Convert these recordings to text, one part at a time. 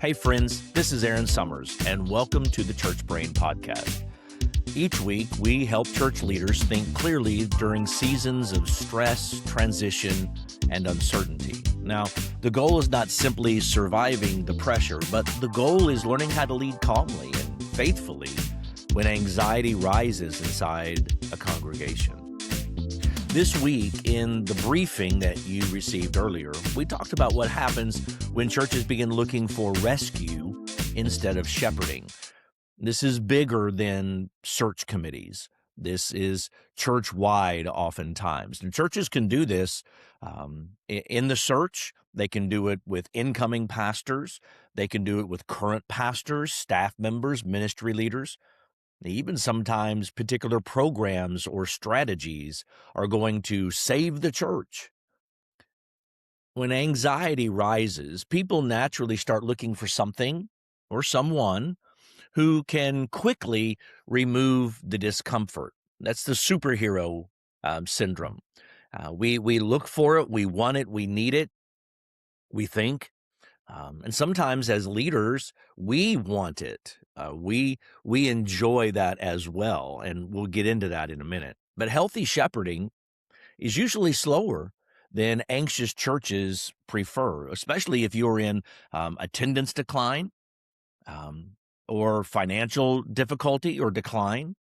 Hey friends, this is Aaron Summers, and welcome to the Church Brain Podcast. Each week, we help church leaders think clearly during seasons of stress, transition, and uncertainty. Now, the goal is not simply surviving the pressure, but the goal is learning how to lead calmly and faithfully when anxiety rises inside a congregation. This week, in the briefing that you received earlier, we talked about what happens when churches begin looking for rescue instead of shepherding. This is bigger than search committees. This is church-wide oftentimes. And churches can do this in the search. They can do it with incoming pastors. They can do it with current pastors, staff members, ministry leaders. Even sometimes particular programs or strategies are going to save the church. When anxiety rises, people naturally start looking for something or someone who can quickly remove the discomfort. That's the superhero syndrome. We look for it, we want it, we need it, we think. And sometimes as leaders, we want it. We enjoy that as well, and we'll get into that in a minute. But healthy shepherding is usually slower than anxious churches prefer, especially if you're in attendance decline or financial difficulty or decline.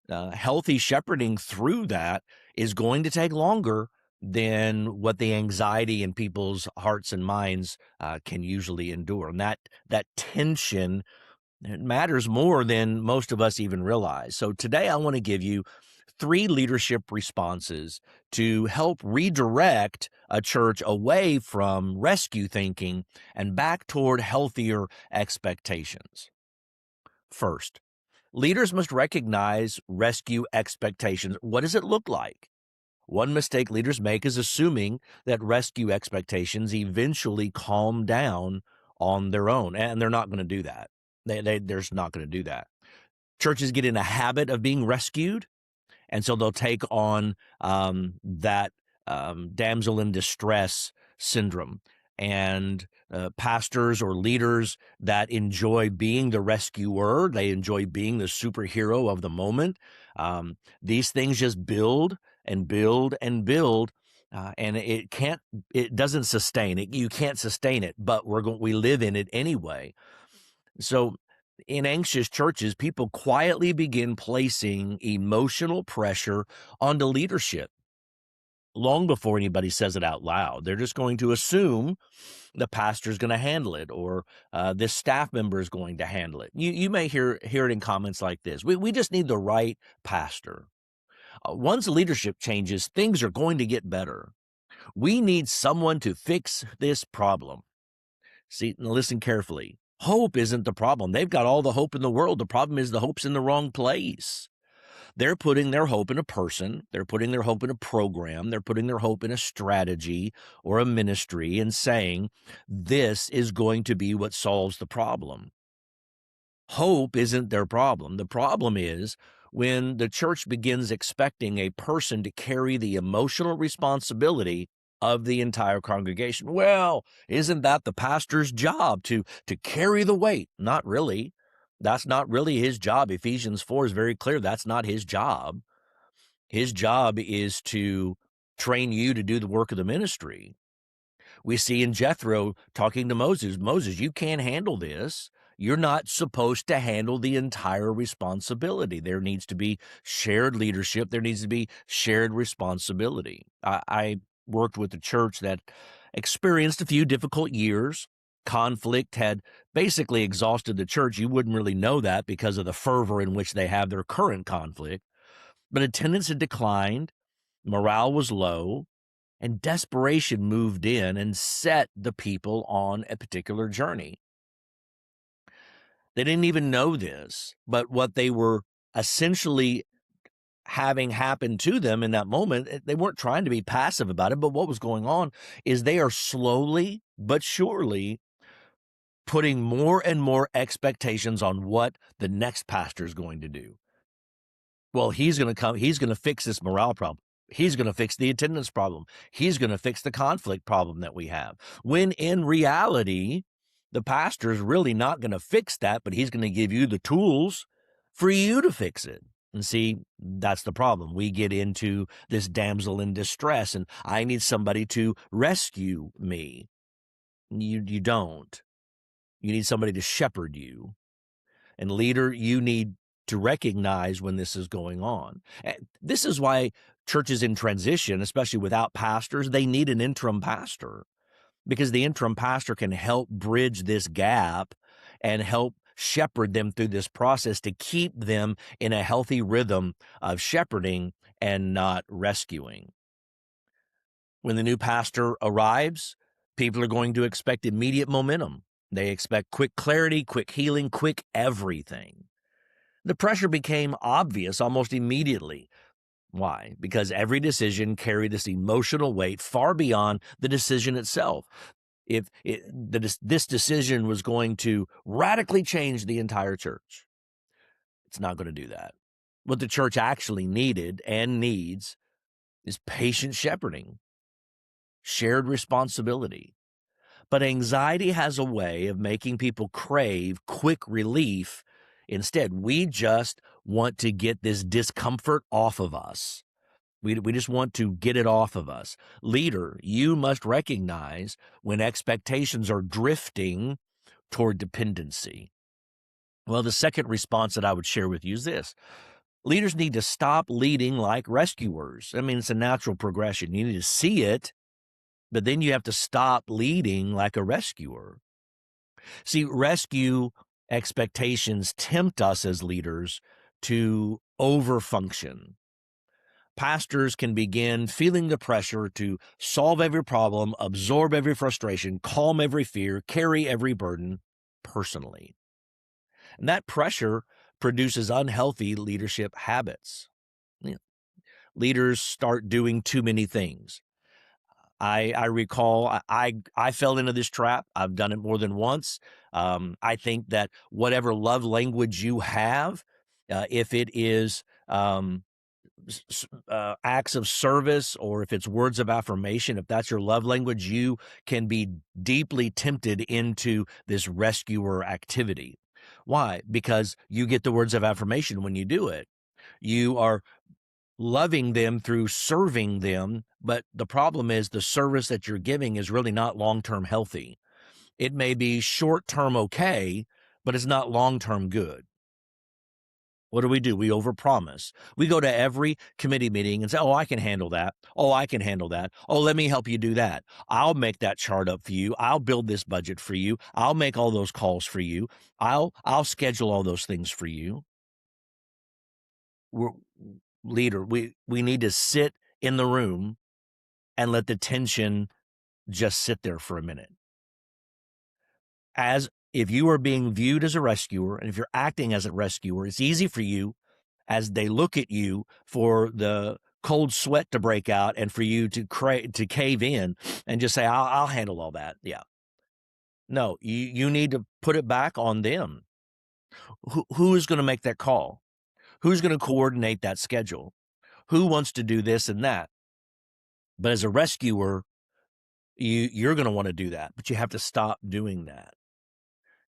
Healthy shepherding through that is going to take longer than what the anxiety in people's hearts and minds can usually endure. And that tension, it matters more than most of us even realize. So today I want to give you 3 leadership responses to help redirect a church away from rescue thinking and back toward healthier expectations. First, leaders must recognize rescue expectations. What does it look like? One mistake leaders make is assuming that rescue expectations eventually calm down on their own, and they're not going to do that. They're just not going to do that. Churches get in a habit of being rescued, and so they'll take on that damsel in distress syndrome. And pastors or leaders that enjoy being the rescuer, they enjoy being the superhero of the moment. These things just build and build and build, and it doesn't sustain it. You can't sustain it, but we live in it anyway. So in anxious churches, people quietly begin placing emotional pressure onto leadership long before anybody says it out loud. They're just going to assume the pastor's going to handle it, or this staff member is going to handle it. You may hear it in comments like this: we just need the right pastor. Once leadership changes, things are going to get better. We need someone to fix this problem. See, now listen carefully. Hope isn't the problem. They've got all the hope in the world. The problem is the hope's in the wrong place. They're putting their hope in a person. They're putting their hope in a program. They're putting their hope in a strategy or a ministry and saying, this is going to be what solves the problem. Hope isn't their problem. The problem is when the church begins expecting a person to carry the emotional responsibility of the entire congregation. Well, isn't that the pastor's job to carry the weight? Not really. That's not really his job. Ephesians 4 is very clear. That's not his job. His job is to train you to do the work of the ministry. We see in Jethro talking to Moses, Moses, you can't handle this. You're not supposed to handle the entire responsibility. There needs to be shared leadership. There needs to be shared responsibility. I worked with a church that experienced a few difficult years. Conflict had basically exhausted the church. You wouldn't really know that because of the fervor in which they have their current conflict. But attendance had declined, morale was low, and desperation moved in and set the people on a particular journey. They didn't even know this, but what they were essentially having happen to them in that moment, they weren't trying to be passive about it, but what was going on is they are slowly but surely putting more and more expectations on what the next pastor is going to do. Well, he's going to come, he's going to fix this morale problem. He's going to fix the attendance problem. He's going to fix the conflict problem that we have. When in reality, The pastor's really not going to fix that, but he's going to give you the tools for you to fix it. And see, that's the problem. We get into this damsel in distress, and I need somebody to rescue me. You don't. You need somebody to shepherd you. And leader, you need to recognize when this is going on. And this is why churches in transition, especially without pastors, they need an interim pastor, because the interim pastor can help bridge this gap and help shepherd them through this process to keep them in a healthy rhythm of shepherding and not rescuing. When the new pastor arrives, people are going to expect immediate momentum. They expect quick clarity, quick healing, quick everything. The pressure became obvious almost immediately. Why? Because every decision carried this emotional weight far beyond the decision itself. If this decision was going to radically change the entire church, it's not going to do that. What the church actually needed and needs is patient shepherding, shared responsibility. But anxiety has a way of making people crave quick relief. Instead, we just want to get this discomfort off of us. We just want to get it off of us. Leader, you must recognize when expectations are drifting toward dependency. Well, the second response that I would share with you is this. Leaders need to stop leading like rescuers. I mean, it's a natural progression. You need to see it, but then you have to stop leading like a rescuer. See, rescue expectations tempt us as leaders to overfunction. Pastors can begin feeling the pressure to solve every problem, absorb every frustration, calm every fear, carry every burden personally. And that pressure produces unhealthy leadership habits. Leaders start doing too many things. I recall I fell into this trap. I've done it more than once. I think that whatever love language you have, if it is acts of service, or if it's words of affirmation, if that's your love language, you can be deeply tempted into this rescuer activity. Why? Because you get the words of affirmation when you do it. You are loving them through serving them, but the problem is the service that you're giving is really not long-term healthy. It may be short-term okay, but it's not long-term good. What do? We overpromise. We go to every committee meeting and say, oh, I can handle that. Oh, I can handle that. Oh, let me help you do that. I'll make that chart up for you. I'll build this budget for you. I'll make all those calls for you. I'll schedule all those things for you. Leader, we need to sit in the room and let the tension just sit there for a minute. As if you are being viewed as a rescuer, and if you're acting as a rescuer, it's easy for you as they look at you for the cold sweat to break out and for you to cave in and just say, I'll handle all that. Yeah. No, you need to put it back on them. Who is going to make that call? Who's going to coordinate that schedule? Who wants to do this and that? But as a rescuer, you're going to want to do that, but you have to stop doing that.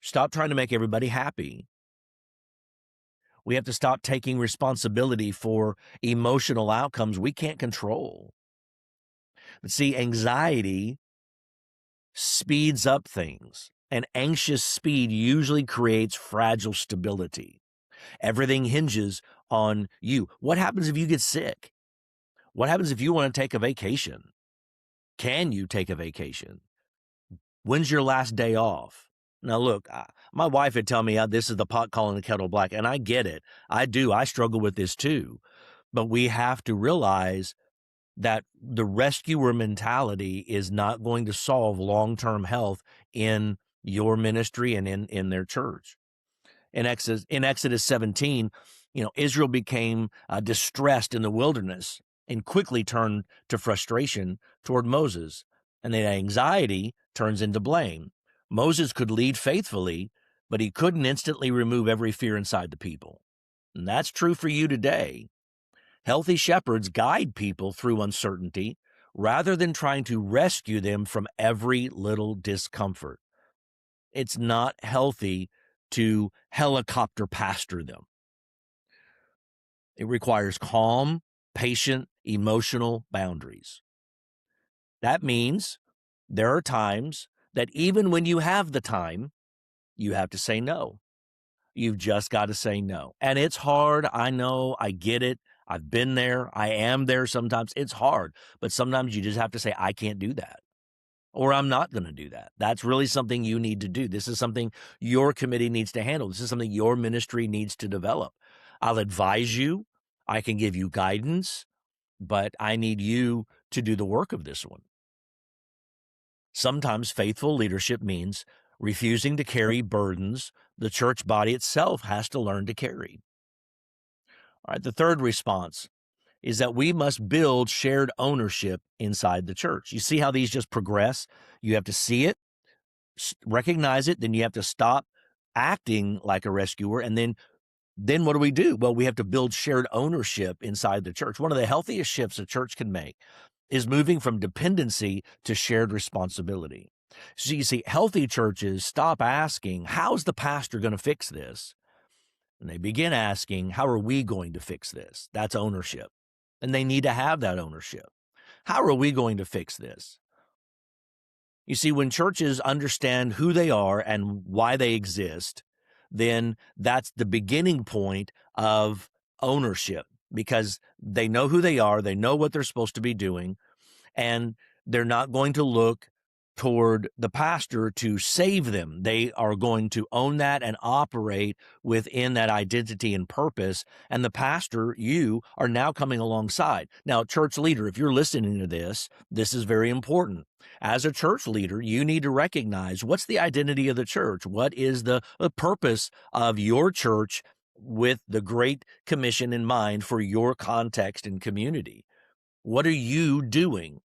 Stop trying to make everybody happy. We have to stop taking responsibility for emotional outcomes we can't control. But see, anxiety speeds up things, and anxious speed usually creates fragile stability. Everything hinges on you. What happens if you get sick? What happens if you want to take a vacation? Can you take a vacation? When's your last day off? Now, look, my wife would tell me this is the pot calling the kettle black, and I get it. I do. I struggle with this too. But we have to realize that the rescuer mentality is not going to solve long-term health in your ministry and in their church. In Exodus 17, Israel became distressed in the wilderness and quickly turned to frustration toward Moses. And then anxiety turns into blame. Moses could lead faithfully, but he couldn't instantly remove every fear inside the people. And that's true for you today. Healthy shepherds guide people through uncertainty rather than trying to rescue them from every little discomfort. It's not healthy to helicopter pastor them. It requires calm, patient, emotional boundaries. That means there are times that even when you have the time, you have to say no. You've just got to say no. And it's hard. I know. I get it. I've been there. I am there sometimes. It's hard. But sometimes you just have to say, I can't do that. Or I'm not going to do that. That's really something you need to do. This is something your committee needs to handle. This is something your ministry needs to develop. I'll advise you. I can give you guidance, but I need you to do the work of this one. Sometimes faithful leadership means refusing to carry burdens the church body itself has to learn to carry. All right, the third response is that we must build shared ownership inside the church. You see how these just progress? You have to see it, recognize it, then you have to stop acting like a rescuer, and then what do? Well, we have to build shared ownership inside the church. One of the healthiest shifts a church can make is moving from dependency to shared responsibility. So you see, healthy churches stop asking, how's the pastor going to fix this? And they begin asking, how are we going to fix this? That's ownership. And they need to have that ownership. How are we going to fix this? You see, when churches understand who they are and why they exist, then that's the beginning point of ownership, because they know who they are, they know what they're supposed to be doing, and they're not going to look toward the pastor to save them. They are going to own that and operate within that identity and purpose. And the pastor, you, are now coming alongside. Now, church leader, if you're listening to this, this is very important. As a church leader, you need to recognize what's the identity of the church? What is the purpose of your church with the Great Commission in mind for your context and community? What are you doing?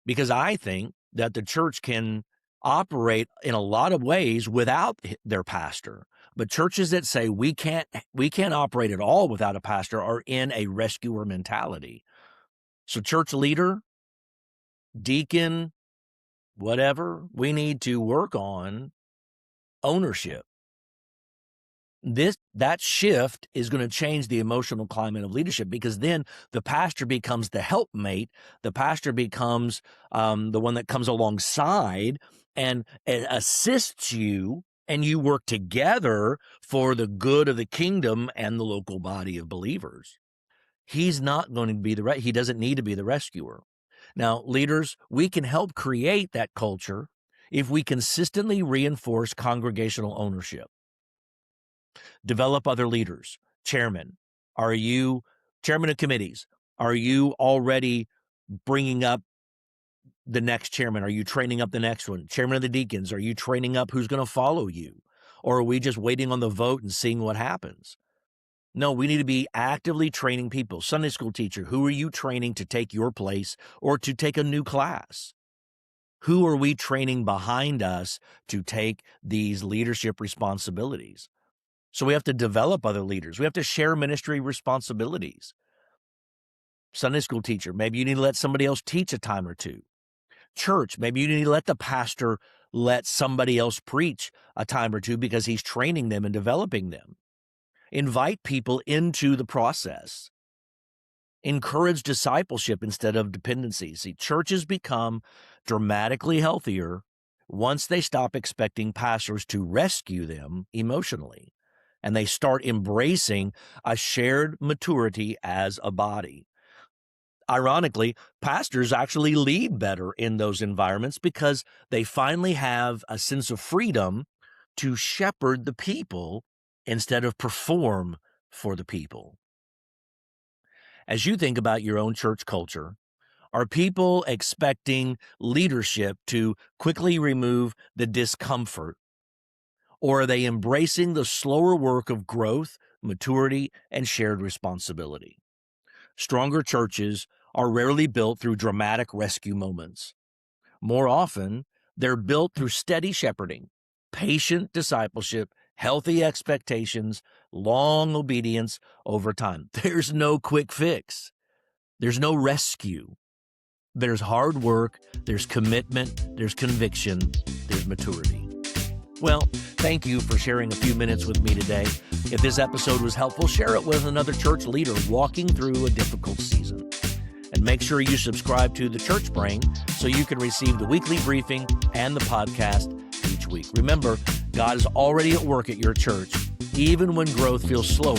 Because I think that the church can operate in a lot of ways without their pastor. But churches that say we can't operate at all without a pastor are in a rescuer mentality. So church leader, deacon, whatever, we need to work on ownership. That shift is going to change the emotional climate of leadership, because then the pastor becomes the helpmate. The pastor becomes the one that comes alongside and assists you, and you work together for the good of the kingdom and the local body of believers. He's not going to be he doesn't need to be the rescuer. Now, leaders, we can help create that culture if we consistently reinforce congregational ownership. Develop other leaders. Chairman, are you chairman of committees? Are you already bringing up the next chairman? Are you training up the next one? Chairman of the deacons, are you training up who's going to follow you? Or are we just waiting on the vote and seeing what happens? No, we need to be actively training people. Sunday school teacher, who are you training to take your place or to take a new class? Who are we training behind us to take these leadership responsibilities? So we have to develop other leaders. We have to share ministry responsibilities. Sunday school teacher, maybe you need to let somebody else teach a time or two. Church, maybe you need to let the pastor let somebody else preach a time or two because he's training them and developing them. Invite people into the process. Encourage discipleship instead of dependency. See, churches become dramatically healthier once they stop expecting pastors to rescue them emotionally, and they start embracing a shared maturity as a body. Ironically, pastors actually lead better in those environments because they finally have a sense of freedom to shepherd the people instead of perform for the people. As you think about your own church culture, are people expecting leadership to quickly remove the discomfort? Or are they embracing the slower work of growth, maturity, and shared responsibility? Stronger churches are rarely built through dramatic rescue moments. More often, they're built through steady shepherding, patient discipleship, healthy expectations, long obedience over time. There's no quick fix. There's no rescue. There's hard work, there's commitment, there's conviction, there's maturity. Well, thank you for sharing a few minutes with me today. If this episode was helpful, share it with another church leader walking through a difficult season. And make sure you subscribe to The Church Brain so you can receive the weekly briefing and the podcast each week. Remember, God is already at work at your church, even when growth feels slower